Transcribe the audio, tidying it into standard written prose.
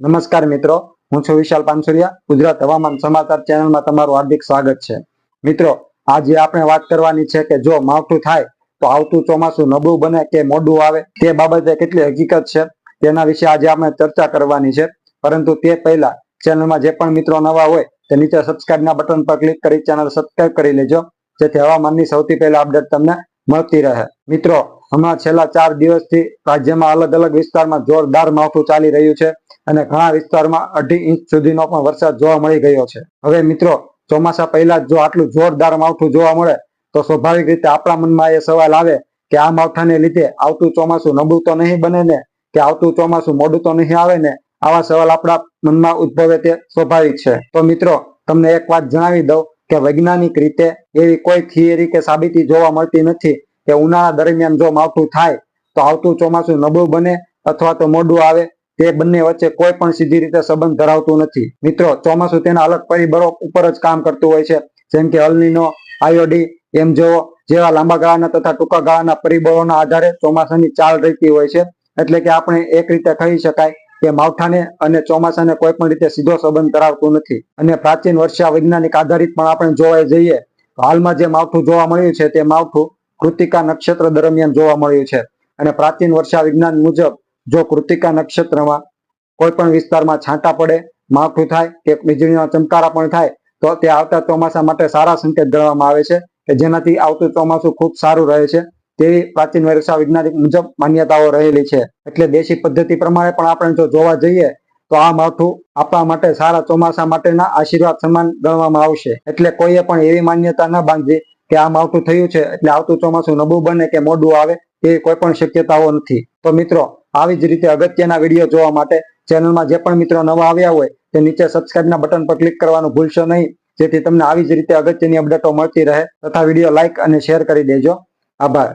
નમસ્કાર મિત્રો, હું છું વિશાલ પાનસુરિયા. ગુજરાત હવામાન સમાચાર ચેનલમાં તમારું હાર્દિક સ્વાગત છે. મિત્રો, આજે આપણે વાત કરવાની છે કે જો માવઠું થાય તો આવતું ચોમાસું નબળું બને કે મોડું આવે, તે બાબતે કેટલી હકીકત છે તેના વિશે આજે આપણે ચર્ચા કરવાની છે. પરંતુ તે પહેલા ચેનલમાં જે પણ મિત્રો નવા હોય તે નીચે સબસ્ક્રાઇબના બટન પર ક્લિક કરી ચેનલ સબસ્ક્રાઇબ કરી લેજો, જેથી હવામાનની સૌથી પહેલા અપડેટ તમને મળતી રહે. મિત્રો, હમણાં છેલ્લા 4 દિવસથી રાજ્યમાં અલગ અલગ વિસ્તારમાં જોરદાર માવઠું ચાલી રહ્યું છે અને ઘણા વિસ્તારમાં 2.5 ઇંચ સુધીનો પણ વરસાદ જોવા મળી ગયો છે. હવે મિત્રો, ચોમાસા પહેલા જો આટલું જોરદાર માવઠું જોવા મળે તો સ્વાભાવિક રીતે આપણા મનમાં એ સવાલ આવે કે આ માવઠાને લીધે આવતું ચોમાસું નબળું તો નહીં બને ને, કે આવતું ચોમાસું મોડું તો નહીં આવે ને. આવા સવાલ આપણા મનમાં ઉદ્ભવે તે સ્વાભાવિક છે. તો મિત્રો, તમને એક વાત જણાવી દઉં કે વૈજ્ઞાનિક રીતે એવી કોઈ થિયરી કે સાબિતી જોવા મળતી નથી કે ઉનાળા દરમિયાન જો માવઠું થાય તો આવતું ચોમાસું નબળું બને અથવા તો મોડું આવે. તે બંને વચ્ચે કોઈ પણ સીધી રીતે સંબંધ ધરાવતું નથી. મિત્રો, ચોમાસું તેના અલગ પરિબળો ઉપર જ કામ કરતું હોય છે, જેમ કે અલ નીનો, આયોડી, એમ જેવા લાંબા ગાળાના તથા ટૂંકા ગાળાના પરિબળોના આધારે ચોમાસાની ચાલ રહેતી હોય છે. એટલે કે આપણે એક રીતે કહી શકાય કે માવઠાને અને ચોમાસાને કોઈ પણ રીતે સીધો સંબંધ ધરાવતું નથી. અને પ્રાચીન વર્ષા વૈજ્ઞાનિક આધારિત પણ આપણે જોવા જઈએ તો હાલમાં જે માવઠું જોવા મળ્યું છે તે માવઠું કૃતિકા નક્ષત્ર દરમિયાન જોવા મળ્યું છે. અને પ્રાચીન વર્ષા વિજ્ઞાન મુજબ જો કૃતિકા નક્ષત્રમાં કોઈ પણ વિસ્તારમાં છાંટા પડે, માવઠું થાય કે વીજળીના ચમકારા પણ થાય તો તે આવતા ચોમાસા માટે સારા સંકેત ગણવામાં આવે છે કે જેનાથી આવતું ચોમાસું ખૂબ સારું રહે છે. તેવી પ્રાચીન વર્ષા વૈજ્ઞાનિક મુજબ માન્યતાઓ રહેલી છે. એટલે દેશી પદ્ધતિ પ્રમાણે પણ આપણે જો જોવા જઈએ તો આ માવઠું આપણા માટે સારા ચોમાસા માટેના આશીર્વાદ સમાન ગણવામાં આવશે. એટલે કોઈએ પણ એવી માન્યતા ન બાંધવી કે આ માવઠું થયું છે એટલે આવતું ચોમાસું નબળું બને કે મોડું આવે, એવી કોઈ પણ શક્યતાઓ નથી. તો મિત્રો, આવી જ રીતે અગત્યના વિડીયો જોવા માટે ચેનલમાં જે પણ મિત્રો નવા આવ્યા હોય તે નીચે સબસ્ક્રાઇબના બટન પર ક્લિક કરવાનું ભૂલશો નહીં, જેથી તમને આવી જ રીતે અગત્યની અપડેટો મળતી રહે. તથા વિડીયો લાઇક અને શેર કરી દેજો. આભાર.